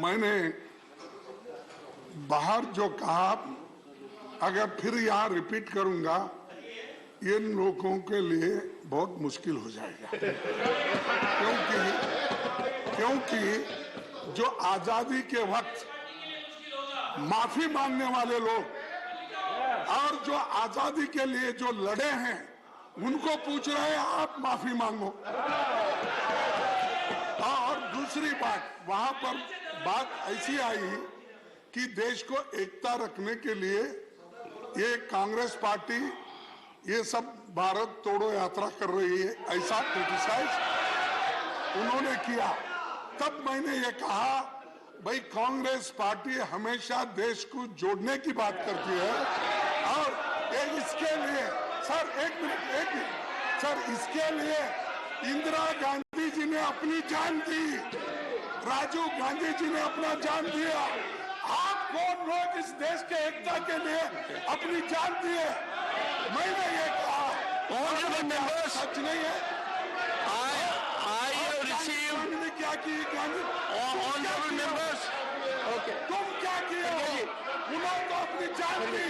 मैंने बाहर जो कहा, अगर फिर यहाँ रिपीट करूंगा, इन लोगों के लिए बहुत मुश्किल हो जाएगा। क्योंकि जो आजादी के वक्त माफी मांगने वाले लोग और जो आजादी के लिए जो लड़े हैं, उनको पूछ रहे हैं आप माफी मांगो। और दूसरी बात, वहां पर बात ऐसी आई कि देश को एकता रखने के लिए ये कांग्रेस पार्टी ये सब भारत तोड़ो यात्रा कर रही है, ऐसा क्रिटिसाइज उन्होंने किया। तब मैंने ये कहा, भाई कांग्रेस पार्टी हमेशा देश को जोड़ने की बात करती है और इसके लिए सर एक मिनट सर, इसके लिए इंदिरा गांधी जी ने अपनी जान दी, राजीव गांधी जी ने अपना जान दिया। आप कौन लोग इस देश के एकता के लिए अपनी जान दिए? मैंने ये कहा, सच नहीं है। ने क्या की गांधी? तुम क्या किए हो? उन्होंने तो अपनी जान दी,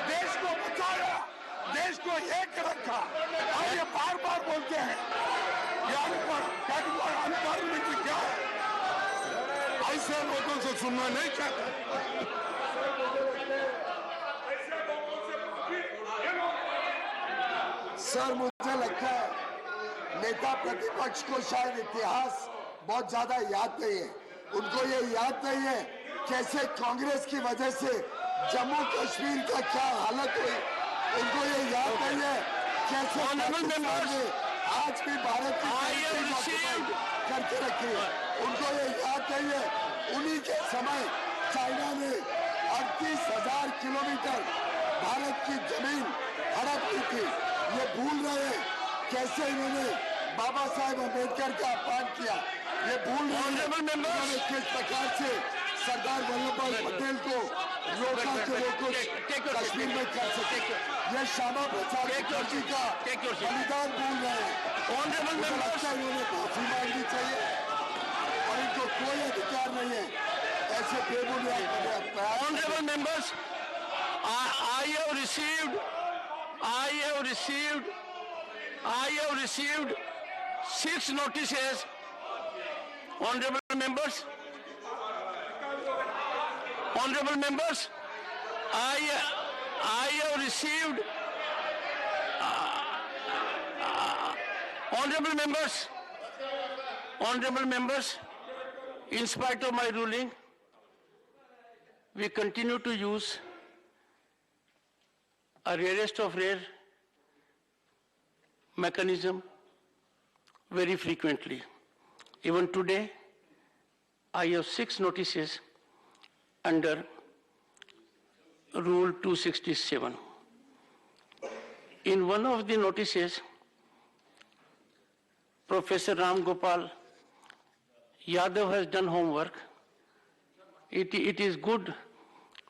देश को बचाया, देश को एक रखा। और ये बार बार बोलते हैं ये अनपार्लियामेंट्री क्या है? ऐसे लोगों से सुनना नहीं चाहता। सर, मुझे लगता है नेता प्रतिपक्ष को शायद इतिहास बहुत ज्यादा याद नहीं है। उनको ये याद नहीं है कैसे कांग्रेस की वजह से जम्मू कश्मीर का क्या हालत हुई। उनको ये याद नहीं है कैसे आज भी भारत की करके रखी है। उनको ये याद नहीं है उन्हीं के समय चाइना ने 38,000 किलोमीटर भारत की जमीन हड़प ली थी। ये भूल रहे हैं कैसे इन्होंने बाबा साहेब अम्बेडकर का अपमान किया। ये भूल रहे हैं इन्होंने किस प्रकार से सरदार वल्लभ भाई पटेल को रोका कि वो कुछ कश्मीर में कर सके। ये श्यामा प्रसाद मुखर्जी का बलिदान भूल रहे हैं। मुझे लगता है इन्होंने माफी मांगनी चाहिए और इनको कोई अधिकार नहीं है ऐसे बेबुनियाद। Honorable members, I have received 6 notices. Honorable members, I have received. Honorable members, in spite of my ruling, we continue to use a rarest of rare mechanism very frequently. Even today, I have 6 notices under Rule 267. In one of the notices, Professor Ram Gopal Yadav has done homework. It is good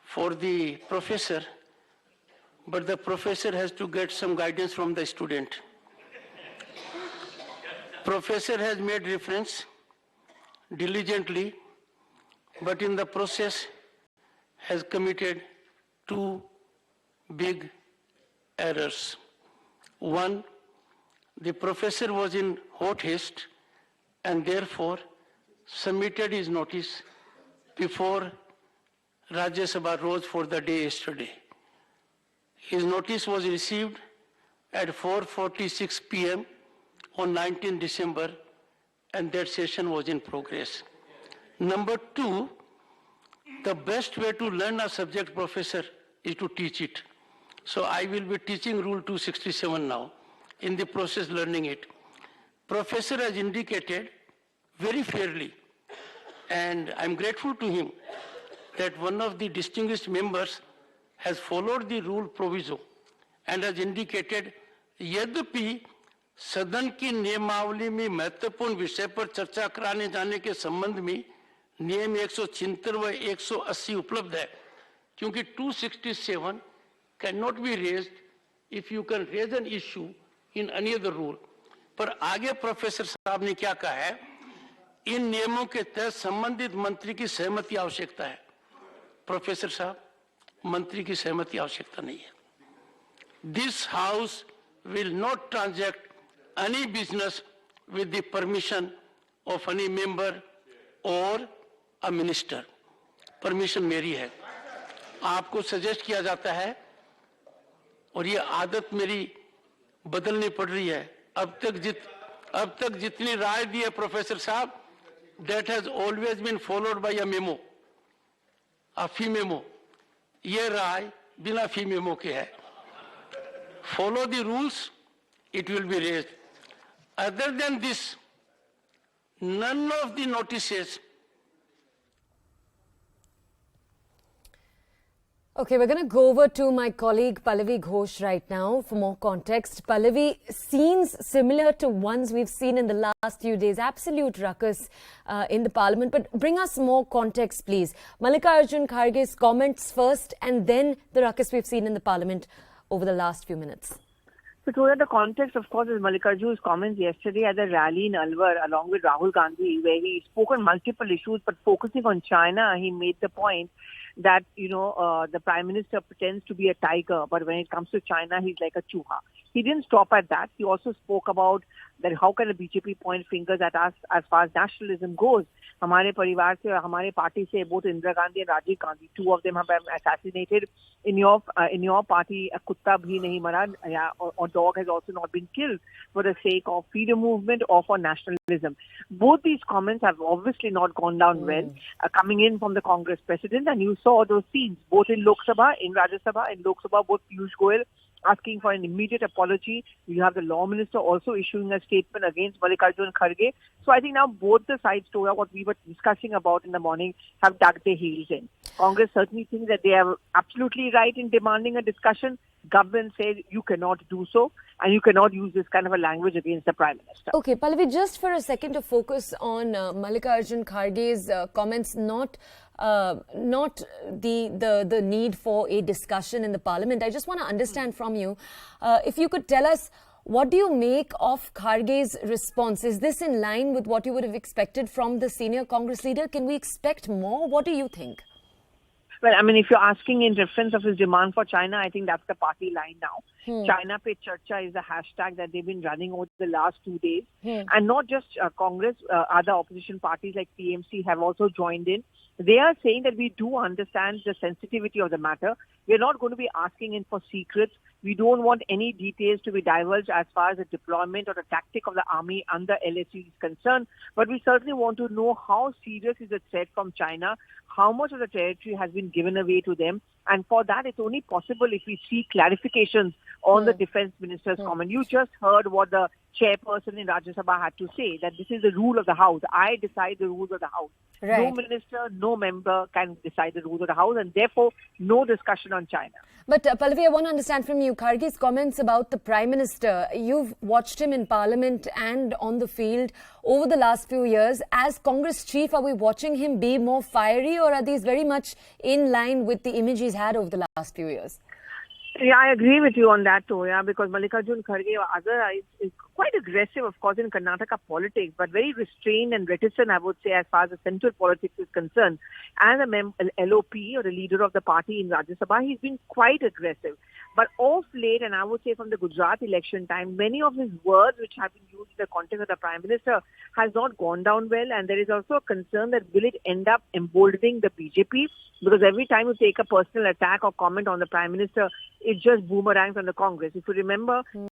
for the professor, but the professor has to get some guidance from the student. Professor has made reference diligently, but in the process has committed 2 big errors. One, the professor was in hot haste and therefore submitted his notice before Rajya Sabha rose for the day yesterday. His notice was received at 4:46 p.m. on 19 December and that session was in progress. Number 2, the best way to learn a subject, professor, is to teach it. So I will be teaching Rule 267 now, in the process learning it. Professor has indicated very fairly, and I'm grateful to him, that one of the distinguished members has followed the rule proviso and has indicated, यद्यपि सदन की नियमावली में महत्वपूर्ण विषय पर चर्चा कराने जाने के संबंध में नियम 176 व 180 उपलब्ध है, क्योंकि 267 cannot be raised if you can raise an issue in any other rule. पर आगे प्रोफेसर साहब ने क्या कहा है इन नियमों के तहत संबंधित मंत्री की सहमति आवश्यकता है। प्रोफेसर साहब, मंत्री की सहमति आवश्यकता नहीं है। This house will not transact any business with the permission of any member or a minister. Permission मेरी है। आपको सजेस्ट किया जाता है और ये आदत मेरी बदलनी पड़ रही है। अब तक जितनी राय दी है प्रोफेसर साहब, that has always been followed by a memo, a fee memo. ये राय बिना फी मेमो के है। Follow the rules, it will be raised. Other than this, none of the notices. Okay, we're going to go over to my colleague Pallavi Ghosh right now for more context. Pallavi, scenes similar to ones we've seen in the last few days, absolute ruckus in the parliament. But bring us more context, please. Mallikarjun Kharge's comments first and then the ruckus we've seen in the parliament over the last few minutes. So, Toya, the context, of course, is Mallikarjun's comments yesterday at the rally in Alwar along with Rahul Gandhi, where he spoke on multiple issues, but focusing on China, he made the point that, the Prime Minister pretends to be a tiger, but when it comes to China, he's like a chuha. He didn't stop at that. He also spoke about that how can the BJP point fingers at us as far as nationalism goes. हमारे परिवार से और हमारे party से both Indira Gandhi and Rajiv Gandhi, two of them have been assassinated. In your party, a kutta bhi nahi mara, or dog has also not been killed for the sake of freedom movement or for nationalism. Both these comments have obviously not gone down well, coming in from the Congress president, and you saw those scenes both in Lok Sabha, in Rajya Sabha, in Lok Sabha, both Piyush Goyal asking for an immediate apology. You have the law minister also issuing a statement against Mallikarjun Kharge. So I think now both the sides, Toya, what we were discussing about in the morning, have dug their heels in. Congress certainly thinks that they are absolutely right in demanding a discussion. Government said you cannot do so, and you cannot use this kind of a language against the Prime Minister. Okay, Pallavi, just for a second to focus on Mallikarjun Kharge's comments, not the need for a discussion in the parliament. I just want to understand from you, if you could tell us, what do you make of Kharge's response? Is this in line with what you would have expected from the senior Congress leader? Can we expect more? What do you think? Well, I mean, if you're asking in reference of his demand for China, I think that's the party line now. China Pe Charcha is the hashtag that they've been running over the last 2 days. And not just Congress, other opposition parties like TMC have also joined in. They are saying that we do understand the sensitivity of the matter. We're not going to be asking in for secrets. We don't want any details to be divulged as far as the deployment or the tactic of the army under LSU is concerned. But we certainly want to know how serious is the threat from China, how much of the territory has been given away to them. And for that, it's only possible if we see clarifications on the defense minister's comment. You just heard what the chairperson in Rajya Sabha had to say, that this is the rule of the House. I decide the rules of the House. Right. No minister, no member can decide the rules of the House, and therefore no discussion on China. But Pallavi, I want to understand from you, Kharge's comments about the Prime Minister. You've watched him in Parliament and on the field over the last few years. As Congress chief, are we watching him be more fiery, or are these very much in line with the image he's had over the last few years? Yeah, I agree with you on that, Toya, because Mallikarjun Kharge or other is quite aggressive, of course, in Karnataka politics, but very restrained and reticent, I would say, as far as the central politics is concerned. As a LOP or the leader of the party in Rajya Sabha, he's been quite aggressive. But of late, and I would say from the Gujarat election time, many of his words which have been used in the context of the Prime Minister has not gone down well. And there is also a concern that will it end up emboldening the BJP? Because every time you take a personal attack or comment on the Prime Minister, it just boomerangs on the Congress. If you remember,